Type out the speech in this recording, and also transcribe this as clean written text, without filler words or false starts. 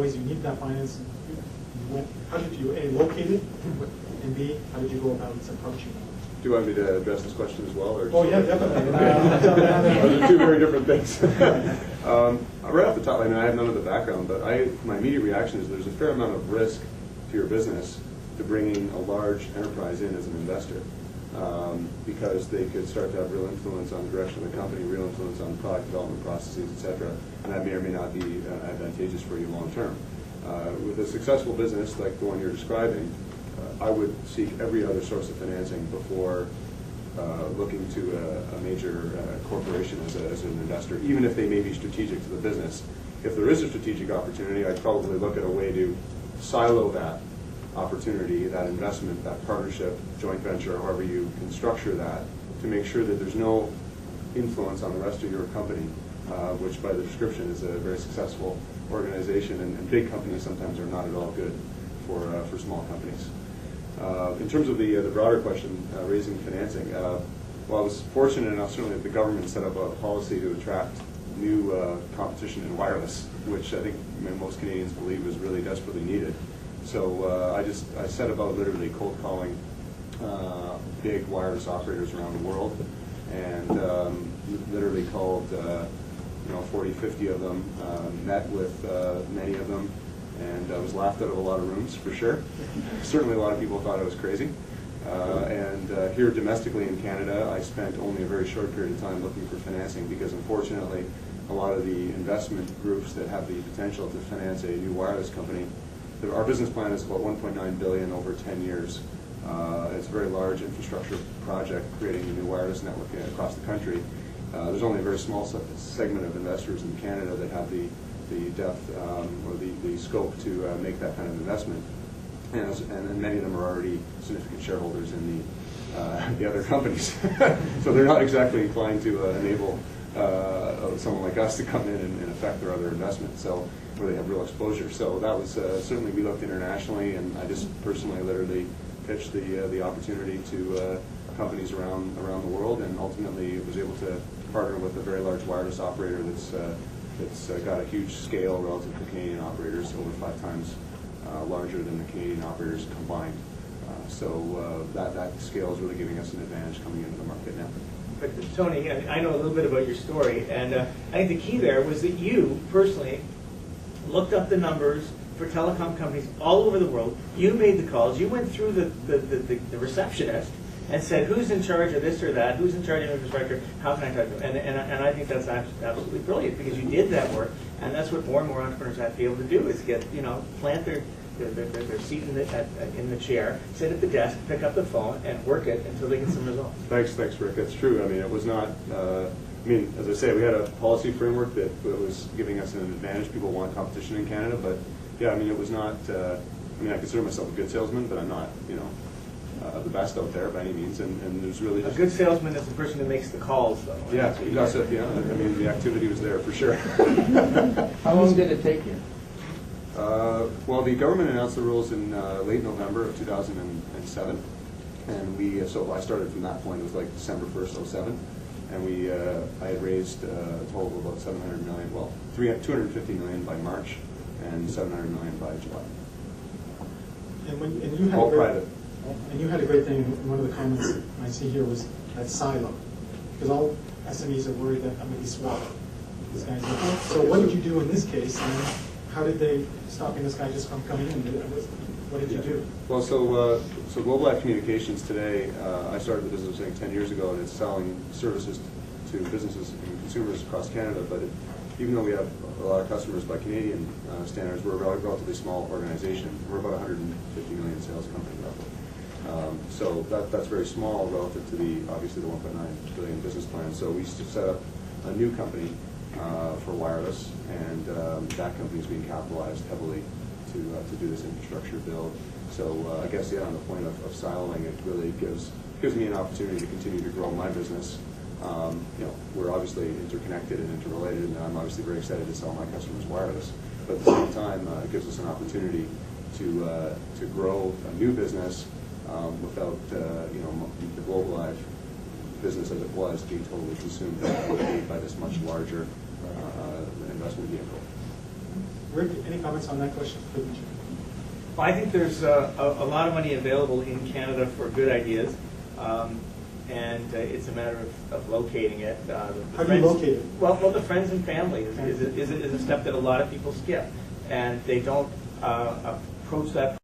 ways you need that finance. How did you A, locate it, and B, how did you go about approaching it? Do you want me to address this question as well? Or oh yeah, definitely. Those are two very different things. Right off the top, I mean, I have none of the background, but my immediate reaction is there's a fair amount of risk to your business to bringing a large enterprise in as an investor, because they could start to have real influence on the direction of the company, real influence on product development processes, etc., and that may or may not be advantageous for you long term. With a successful business like the one you're describing, I would seek every other source of financing before looking to a major corporation as an investor, even if they may be strategic to the business. If there is a strategic opportunity, I'd probably look at a way to silo that opportunity, that investment, that partnership, joint venture, however you can structure that, to make sure that there's no influence on the rest of your company, which by the description is a very successful organization, and big companies sometimes are not at all good for small companies. In terms of the broader question, raising financing, well, I was fortunate enough, certainly, that the government set up a policy to attract new competition in wireless, which I think most Canadians believe is really desperately needed. So I set about literally cold calling big wireless operators around the world, and literally called 40, 50 of them, met with many of them, and I was laughed out of a lot of rooms, for sure. Certainly a lot of people thought I was crazy. And here domestically in Canada, I spent only a very short period of time looking for financing, because unfortunately a lot of the investment groups that have the potential to finance a new wireless company, our business plan is about $1.9 billion over 10 years. It's a very large infrastructure project, creating a new wireless network across the country. There's only a very small segment of investors in Canada that have the depth or the scope to make that kind of investment, and many of them are already significant shareholders in the other companies. So they're not exactly inclined to enable someone like us to come in and affect their other investments, so where they have real exposure. So that was certainly, we looked internationally, and I just personally literally pitched the opportunity to companies around the world, and ultimately was able to partner with a very large wireless operator that's got a huge scale relative to Canadian operators, over 5 times larger than the Canadian operators combined. So that scale is really giving us an advantage coming into the market now. But Tony, I know a little bit about your story, and I think the key there was that you personally looked up the numbers for telecom companies all over the world. You made the calls. You went through the receptionist and said, who's in charge of this or that? Who's in charge of infrastructure? How can I talk to them? And I think that's absolutely brilliant, because you did that work, and that's what more and more entrepreneurs have to be able to do, is get, plant their seat in the chair, sit at the desk, pick up the phone, and work it until they get some results. Thanks, Rick. That's true. I mean, it was not. As I say, we had a policy framework that was giving us an advantage. People want competition in Canada, but yeah, it was not. I consider myself a good salesman, but I'm not, the best out there by any means. And there's really just a good salesman is the person who makes the calls, though. Yeah, that's it. Yeah, the activity was there for sure. How long did it take you? Well, the government announced the rules in late November of 2007, and so I started from that point. It was like December 1st, 2007, and I had raised a total of about $700 million. Well, $250 million by March, and $700 million by July. And you had all private. And you had a great thing. One of the comments I see here was that silo, because all SMEs are worried that I'm going to be swallowed. This guy's like, so what did you do in this case? And how did they stopping this guy just from coming in? What did you do? Well, so Globalive Communications today, I started the business 10 years ago, and it's selling services to businesses and consumers across Canada. But even though we have a lot of customers by Canadian standards, we're a relatively small organization. We're about 150 million sales company roughly. So that's very small relative to obviously the 1.9 billion business plan. So we set up a new company for wireless, and that company is being capitalized heavily to do this infrastructure build. So I guess on the point of siloing, it really gives me an opportunity to continue to grow my business. We're obviously interconnected and interrelated, and I'm obviously very excited to sell my customers wireless. But at the same time, it gives us an opportunity to grow a new business without the Globalive business as it was being totally consumed by this much larger investment vehicle. Rick, any comments on that question? Well, I think there's a lot of money available in Canada for good ideas, and it's a matter of locating it. How do you locate it? Well, the friends and family is a step that a lot of people skip, and they don't approach that